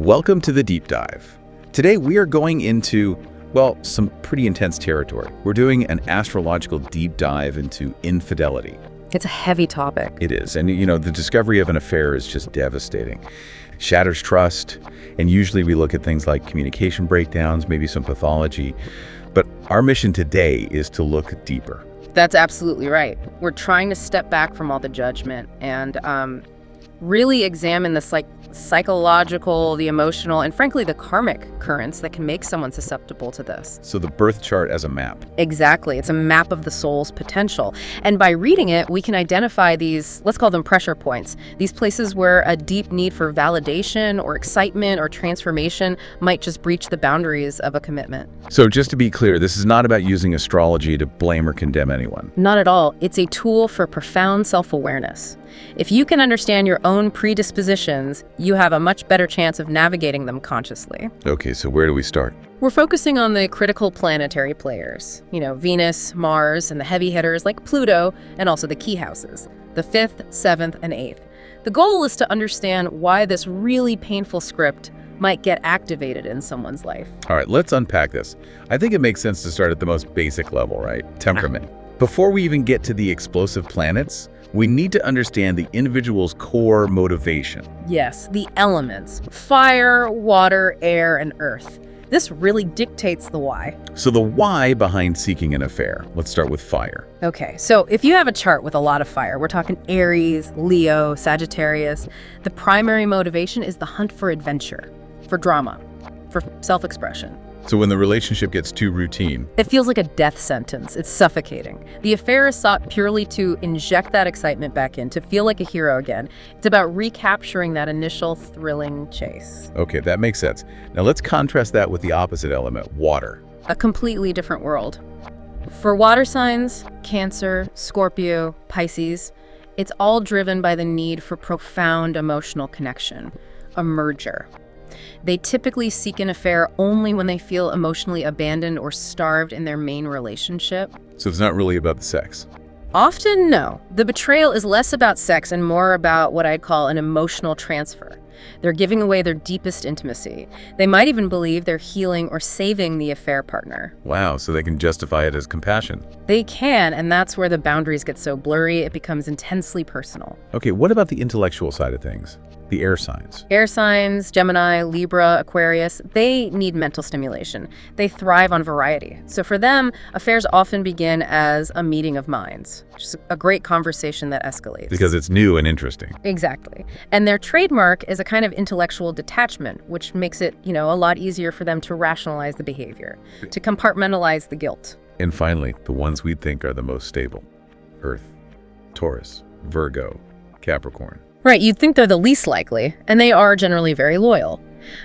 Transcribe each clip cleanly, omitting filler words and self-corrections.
Welcome to the Deep Dive. Today we are going into, well, some pretty intense territory. We're doing an astrological deep dive into infidelity. It's a heavy topic. It is, and the discovery of an affair is just devastating. Shatters trust, and usually we look at things like communication breakdowns, maybe some pathology. But our mission today is to look deeper. That's absolutely right. We're trying to step back from all the judgment and really examine the psychological, the emotional, and frankly, the karmic currents that can make someone susceptible to this. So the birth chart as a map. Exactly. It's a map of the soul's potential. And by reading it, we can identify these, let's call them pressure points, these places where a deep need for validation or excitement or transformation might just breach the boundaries of a commitment. So just to be clear, this is not about using astrology to blame or condemn anyone. Not at all. It's a tool for profound self-awareness. If you can understand your own predispositions, you have a much better chance of navigating them consciously. Okay, so where do we start? We're focusing on the critical planetary players, Venus, Mars, and the heavy hitters like Pluto, and also the key houses, the 5th, 7th, and 8th. The goal is to understand why this really painful script might get activated in someone's life. All right, let's unpack this. I think it makes sense to start at the most basic level, right? Temperament. Before we even get to the explosive planets, we need to understand the individual's core motivation. Yes, the elements: fire, water, air, and earth. This really dictates the why. So the why behind seeking an affair. Let's start with fire. Okay, so if you have a chart with a lot of fire, we're talking Aries, Leo, Sagittarius, the primary motivation is the hunt for adventure, for drama, for self-expression. So when the relationship gets too routine, it feels like a death sentence. It's suffocating. The affair is sought purely to inject that excitement back in, to feel like a hero again. It's about recapturing that initial thrilling chase. Okay, that makes sense. Now let's contrast that with the opposite element, water. A completely different world. For water signs, Cancer, Scorpio, Pisces, it's all driven by the need for profound emotional connection, a merger. They typically seek an affair only when they feel emotionally abandoned or starved in their main relationship. So it's not really about the sex? Often, no. The betrayal is less about sex and more about what I'd call an emotional transfer. They're giving away their deepest intimacy. They might even believe they're healing or saving the affair partner. Wow, so they can justify it as compassion. They can, and that's where the boundaries get so blurry, it becomes intensely personal. Okay, what about the intellectual side of things? The air signs. Air signs, Gemini, Libra, Aquarius, they need mental stimulation. They thrive on variety. So for them, affairs often begin as a meeting of minds, just a great conversation that escalates. Because it's new and interesting. Exactly. And their trademark is a kind of intellectual detachment, which makes it, a lot easier for them to rationalize the behavior, to compartmentalize the guilt. And finally, the ones we think are the most stable. Earth, Taurus, Virgo, Capricorn. Right, you'd think they're the least likely, and they are generally very loyal.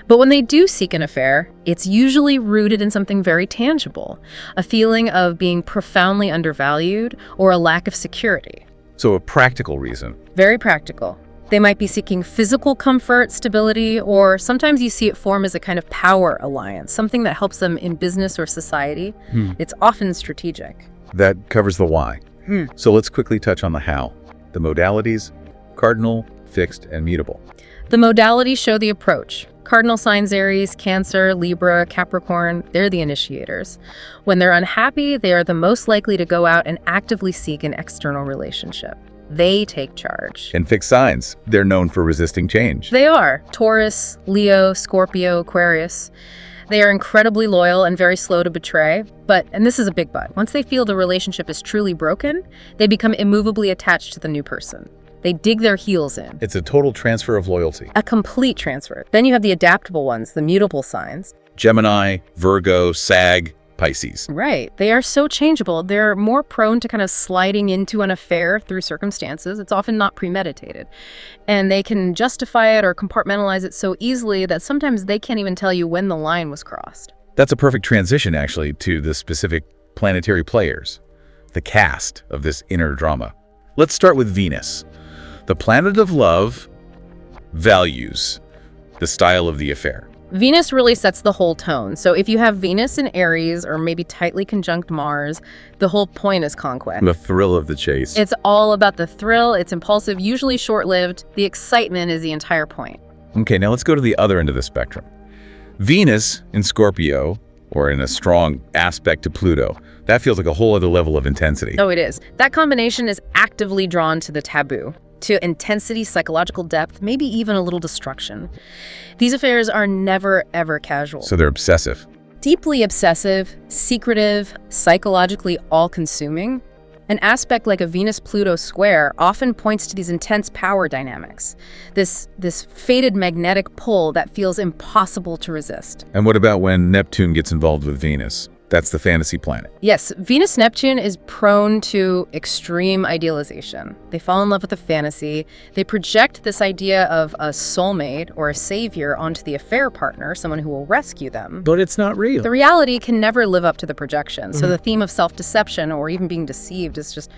But when they do seek an affair, it's usually rooted in something very tangible, a feeling of being profoundly undervalued or a lack of security. So a practical reason. Very practical. They might be seeking physical comfort, stability, or sometimes you see it form as a kind of power alliance, something that helps them in business or society. It's often strategic. That covers the why. So let's quickly touch on the how. The modalities: cardinal, fixed, and mutable. The modalities show the approach. Cardinal signs Aries, Cancer, Libra, Capricorn, they're the initiators. When they're unhappy, they are the most likely to go out and actively seek an external relationship. They take charge. And fixed signs, they're known for resisting change. They are. Taurus, Leo, Scorpio, Aquarius. They are incredibly loyal and very slow to betray. But, and this is a big but, once they feel the relationship is truly broken, they become immovably attached to the new person. They dig their heels in. It's a total transfer of loyalty. A complete transfer. Then you have the adaptable ones, the mutable signs. Gemini, Virgo, Sag, Pisces. Right. They are so changeable. They're more prone to kind of sliding into an affair through circumstances. It's often not premeditated. And they can justify it or compartmentalize it so easily that sometimes they can't even tell you when the line was crossed. That's a perfect transition, actually, to the specific planetary players, the cast of this inner drama. Let's start with Venus. The planet of love, values, the style of the affair. Venus really sets the whole tone. So if you have Venus in Aries or maybe tightly conjunct Mars, the whole point is conquest. The thrill of the chase. It's all about the thrill. It's impulsive, usually short-lived. The excitement is the entire point. Okay, now let's go to the other end of the spectrum. Venus in Scorpio, or in a strong aspect to Pluto, that feels like a whole other level of intensity. Oh, it is. That combination is actively drawn to the taboo, to intensity, psychological depth, maybe even a little destruction. These affairs are never, ever casual. So they're obsessive. Deeply obsessive, secretive, psychologically all-consuming. An aspect like a Venus-Pluto square often points to these intense power dynamics, this fated magnetic pull that feels impossible to resist. And what about when Neptune gets involved with Venus? That's the fantasy planet. Yes, Venus-Neptune is prone to extreme idealization. They fall in love with a fantasy. They project this idea of a soulmate or a savior onto the affair partner, someone who will rescue them. But it's not real. The reality can never live up to the projection, so the theme of self-deception or even being deceived is just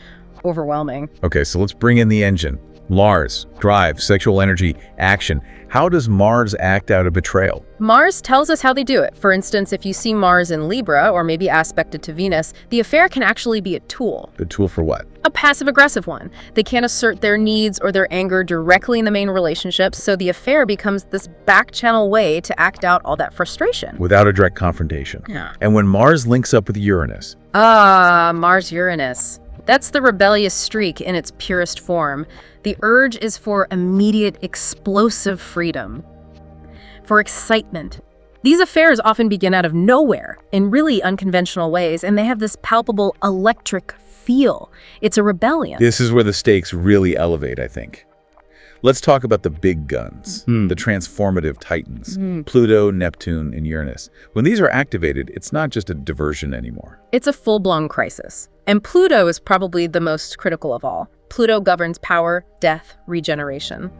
overwhelming. Okay, so let's bring in the engine. Mars, drive, sexual energy, action. How does Mars act out a betrayal? Mars tells us how they do it. For instance, if you see Mars in Libra, or maybe aspected to Venus, the affair can actually be a tool. A tool for what? A passive-aggressive one. They can't assert their needs or their anger directly in the main relationship, so the affair becomes this back-channel way to act out all that frustration. Without a direct confrontation. Yeah. And when Mars links up with Uranus, Mars-Uranus. That's the rebellious streak in its purest form. The urge is for immediate, explosive freedom, for excitement. These affairs often begin out of nowhere, in really unconventional ways, and they have this palpable electric feel. It's a rebellion. this is where the stakes really elevate, I think. Let's talk about the big guns, the transformative titans, Pluto, Neptune, and Uranus. When these are activated, it's not just a diversion anymore. It's a full-blown crisis. And Pluto is probably the most critical of all. Pluto governs power, death, regeneration.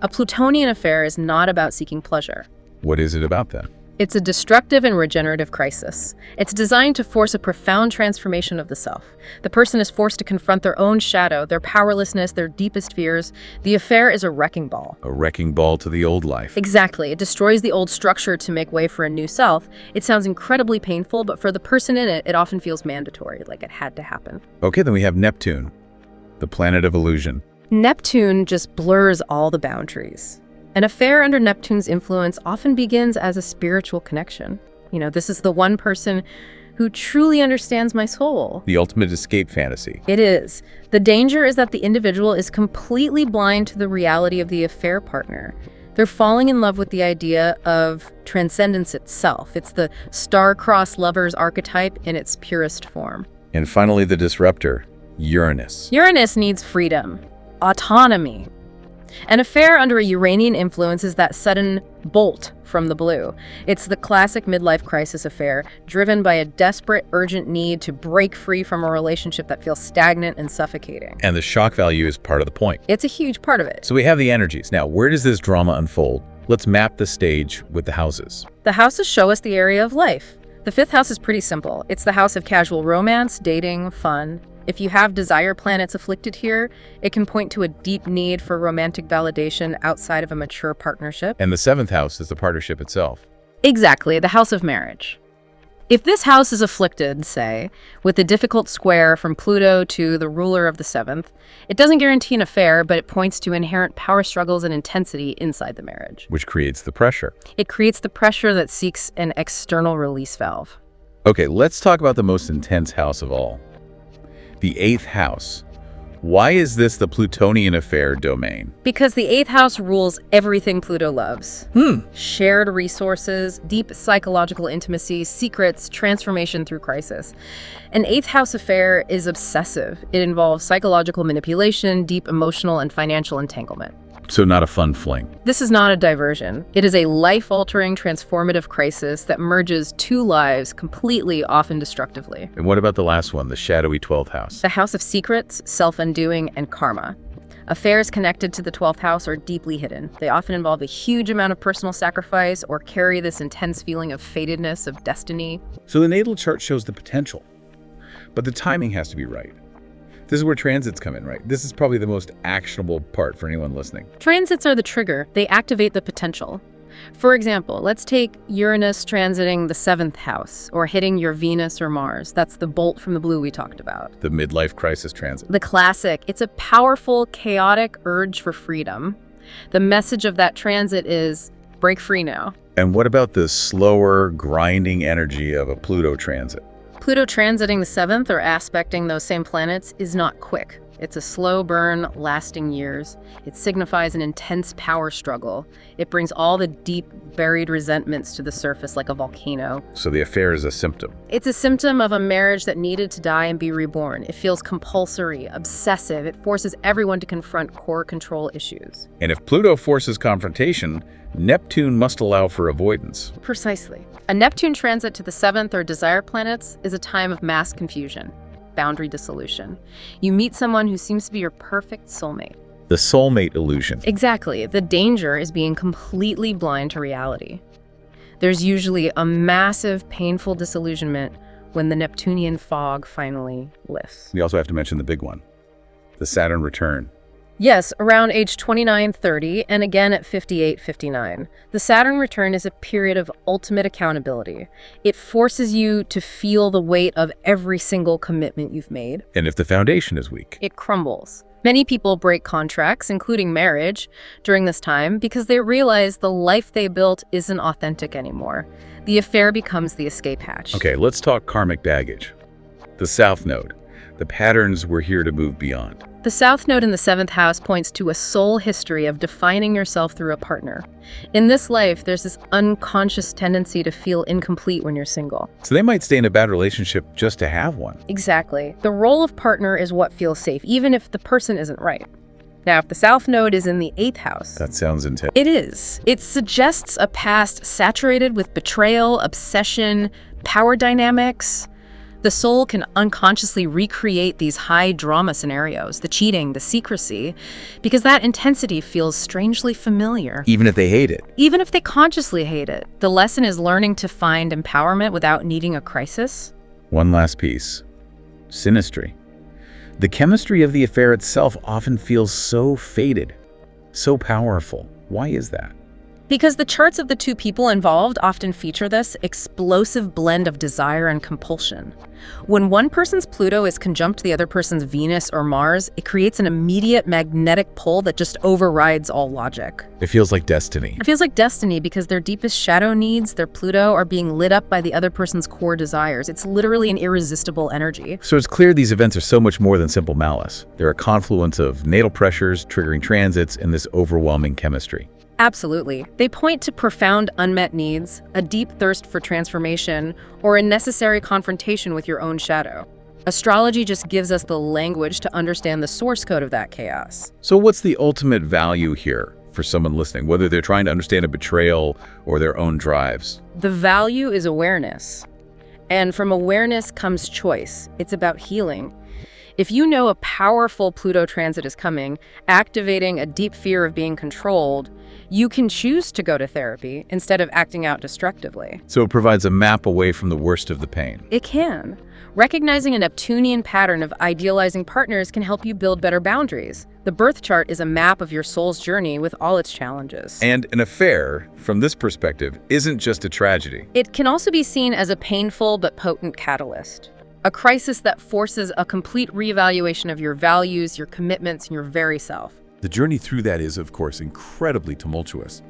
A Plutonian affair is not about seeking pleasure. What is it about then? It's a destructive and regenerative crisis. It's designed to force a profound transformation of the self. The person is forced to confront their own shadow, their powerlessness, their deepest fears. The affair is a wrecking ball. A wrecking ball to the old life. Exactly. It destroys the old structure to make way for a new self. It sounds incredibly painful, but for the person in it, it often feels mandatory, like it had to happen. Okay, then we have Neptune, the planet of illusion. Neptune just blurs all the boundaries. An affair under Neptune's influence often begins as a spiritual connection. You know, this is the one person who truly understands my soul. The ultimate escape fantasy. It is. The danger is that the individual is completely blind to the reality of the affair partner. They're falling in love with the idea of transcendence itself. It's the star-crossed lover's archetype in its purest form. And finally, the disruptor, Uranus. Uranus needs freedom, autonomy. An affair under a Uranian influence is that sudden bolt from the blue. It's the classic midlife crisis affair, driven by a desperate, urgent need to break free from a relationship that feels stagnant and suffocating. And the shock value is part of the point. It's a huge part of it. So we have the energies. Now, where does this drama unfold? Let's map the stage with the houses. The houses show us the area of life. The fifth house is pretty simple. It's the house of casual romance, dating, fun. If you have desire planets afflicted here, it can point to a deep need for romantic validation outside of a mature partnership. And the seventh house is the partnership itself. Exactly, the house of marriage. If this house is afflicted, say, with a difficult square from Pluto to the ruler of the seventh, it doesn't guarantee an affair, but it points to inherent power struggles and intensity inside the marriage. Which creates the pressure. It creates the pressure that seeks an external release valve. Okay, let's talk about the most intense house of all. The eighth house. Why is this the Plutonian affair domain? Because the eighth house rules everything Pluto loves. Shared resources, deep psychological intimacy, secrets, transformation through crisis. An eighth house affair is obsessive. It involves psychological manipulation, deep emotional and financial entanglement. So not a fun fling. This is not a diversion. It is a life-altering, transformative crisis that merges two lives completely, often destructively. And what about the last one, the shadowy 12th house? The house of secrets, self-undoing, and karma. Affairs connected to the 12th house are deeply hidden. They often involve a huge amount of personal sacrifice or carry this intense feeling of fatedness, of destiny. So the natal chart shows the potential, but the timing has to be right. This is where transits come in, right? This is probably the most actionable part for anyone listening. Transits are the trigger. They activate the potential. For example, let's take Uranus transiting the 7th house, or hitting your Venus or Mars. That's the bolt from the blue we talked about. The midlife crisis transit. The classic. It's a powerful, chaotic urge for freedom. The message of that transit is break free now. And what about the slower, grinding energy of a Pluto transit? Pluto transiting the 7th or aspecting those same planets is not quick. It's a slow burn, lasting years. It signifies an intense power struggle. It brings all the deep, buried resentments to the surface like a volcano. So the affair is a symptom. It's a symptom of a marriage that needed to die and be reborn. It feels compulsory, obsessive. It forces everyone to confront core control issues. And if Pluto forces confrontation, Neptune must allow for avoidance. Precisely. A Neptune transit to the 7th or desire planets is a time of mass confusion, boundary dissolution. You meet someone who seems to be your perfect soulmate. The soulmate illusion. Exactly. The danger is being completely blind to reality. There's usually a massive, painful disillusionment when the Neptunian fog finally lifts. We also have to mention the big one, the Saturn return. Yes, around age 29-30, and again at 58-59. The Saturn return is a period of ultimate accountability. It forces you to feel the weight of every single commitment you've made. And if the foundation is weak, It crumbles. Many people break contracts, including marriage, during this time because they realize the life they built isn't authentic anymore. The affair becomes the escape hatch. Okay, let's talk karmic baggage. The South Node, the patterns we're here to move beyond. The South Node in the 7th house points to a soul history of defining yourself through a partner. In this life, there's this unconscious tendency to feel incomplete when you're single. So they might stay in a bad relationship just to have one. Exactly. The role of partner is what feels safe, even if the person isn't right. Now, if the South Node is in the 8th house, That sounds intense. it is. It suggests a past saturated with betrayal, obsession, power dynamics. The soul can unconsciously recreate these high drama scenarios, the cheating, the secrecy, because that intensity feels strangely familiar. Even if they hate it. Even if they consciously hate it, the lesson is learning to find empowerment without needing a crisis. One last piece. Synastry. The chemistry of the affair itself often feels so faded, so powerful. Why is that? Because the charts of the two people involved often feature this explosive blend of desire and compulsion. When one person's Pluto is conjunct the other person's Venus or Mars, it creates an immediate magnetic pull that just overrides all logic. It feels like destiny. It feels like destiny because their deepest shadow needs, their Pluto, are being lit up by the other person's core desires. It's literally an irresistible energy. So it's clear these events are so much more than simple malice. They're a confluence of natal pressures, triggering transits, and this overwhelming chemistry. Absolutely. They point to profound unmet needs, a deep thirst for transformation, or a necessary confrontation with your own shadow. Astrology just gives us the language to understand the source code of that chaos. So what's the ultimate value here for someone listening, whether they're trying to understand a betrayal or their own drives? The value is awareness. And from awareness comes choice. It's about healing. If you know a powerful Pluto transit is coming, activating a deep fear of being controlled, you can choose to go to therapy instead of acting out destructively. So it provides a map away from the worst of the pain. It can. Recognizing a Neptunian pattern of idealizing partners can help you build better boundaries. The birth chart is a map of your soul's journey with all its challenges. And an affair, from this perspective, isn't just a tragedy. It can also be seen as a painful but potent catalyst. A crisis that forces a complete reevaluation of your values, your commitments, and your very self. The journey through that is, of course, incredibly tumultuous.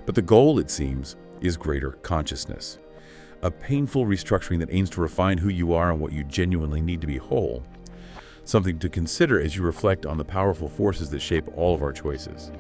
But the goal, it seems, is greater consciousness. A painful restructuring that aims to refine who you are and what you genuinely need to be whole. Something to consider as you reflect on the powerful forces that shape all of our choices.